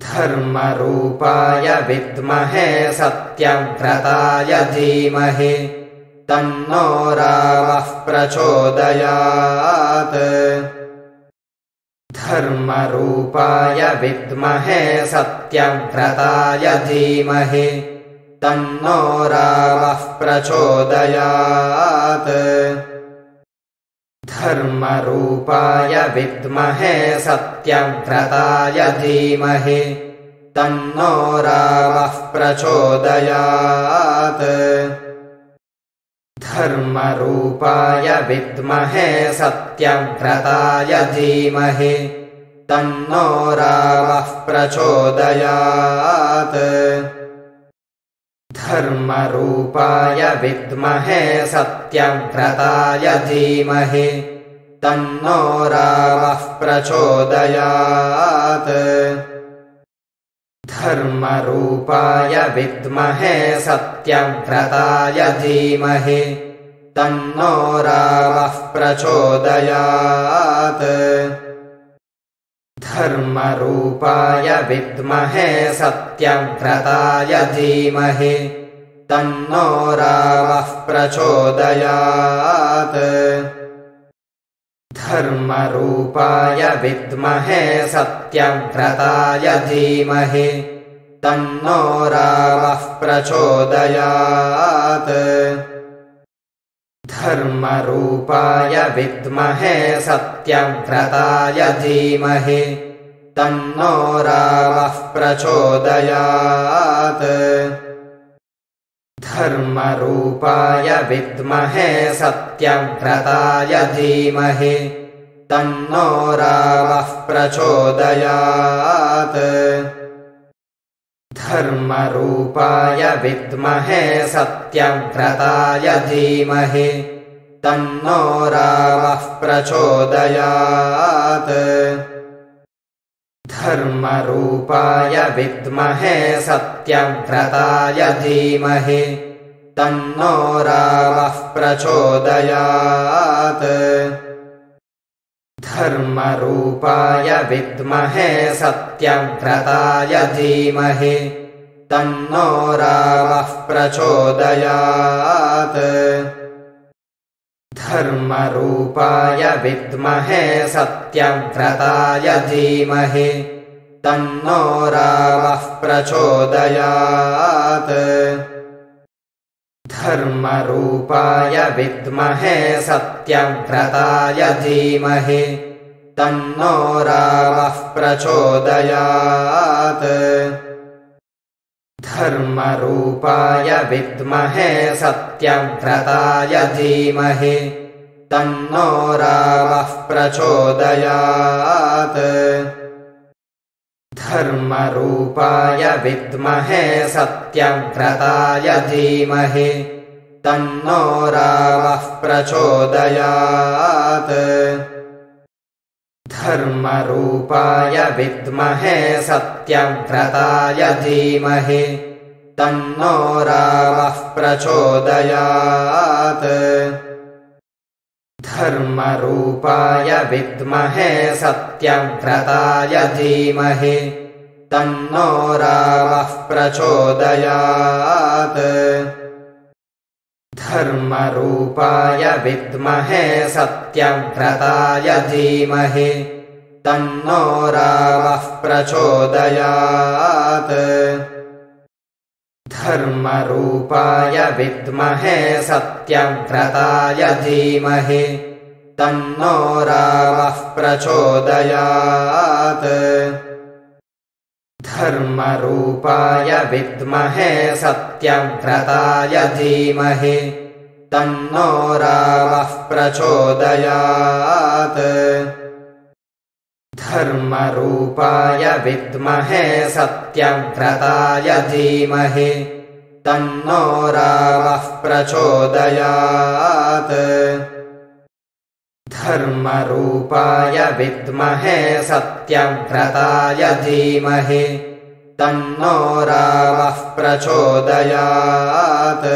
धर्मरूपाय विद्महे सत्यव्रताय धीमहि तन्नो रामः प्रचोदयात्। धर्मरूपाय विद्महे सत्यव्रताय धीमहि तन्नो रामः प्रचोदयात्। धर्मरूपाय विद्महे सत्यव्रताय धीमहि तन्नो रामः प्रचोदयात्। धर्मरूपाय विद्महे सत्यव्रताय धीमहि तन्नो रामः प्रचोदयात्। धर्मरूपाय विद्महे सत्यव्रताय धीमहि तन्नो रामः प्रचोदयात्। धर्मरूपाय विद्महे सत्यव्रताय धीमहि तन्नो रामः प्रचोदयात्। धर्मरूपाय विद्महे सत्यव्रताय धीमहि तन्नो रामः प्रचोदयात्। धर्मरूपाय विद्महे सत्यव्रताय धीमहि तन्नो रामः प्रचोदयात्। धर्मरूपाय विद्महे सत्यव्रताय धीमहि तन्नो रामः प्रचोदयात्। धर्मरूपाय विद्महे सत्यव्रताय धीमहि तन्नो रामः प्रचोदयात्। धर्मरूपाय विद्महे सत्यव्रताय धीमहि तन्नो रामः प्रचोदयात्। धर्मरूपाय विद्महे सत्यव्रताय धीमहि तन्नो रामः प्रचोदयात्। धर्मरूपाय विद्महे सत्यव्रताय धीमहि तन्नो रामः प्रचोदयात्। धर्मरूपाय विद्महे सत्यव्रताय धीमहि तन्नो रामः प्रचोदयात्। धर्मरूपाय विद्महे सत्यव्रताय धीमहि तन्नो रामः प्रचोदयात्। धर्मरूपाय विद्महे सत्यव्रताय धीमहि तन्नो रामः प्रचोदयात्। धर्मरूपाय विद्महे सत्यव्रताय धीमहि तन्नो रामः प्रचोदयात्। धर्मरूपाय विद्महे सत्यव्रताय धीमहि तन्नो रामः प्रचोदयात्। धर्मरूपाय विद्महे सत्यव्रताय धीमहि तन्नो रामः प्रचोदयात्। धर्मरूपाय विद्महे सत्यव्रताय धीमहि तन्नो रामः प्रचोदयात्। धर्मरूपाय विद्महे सत्यव्रताय धीमहि तन्नो रामः प्रचोदयात्। धर्मरूपाय विद्महे सत्यव्रताय धीमहि तन्नो रामः प्रचोदयात्। धर्मरूपाय विद्महे सत्यव्रताय धीमहि तन्नो रामः प्रचोदयात्। धर्मरूपाय विद्महे सत्यव्रताय धीमहि तन्नो रामः प्रचोदयात्।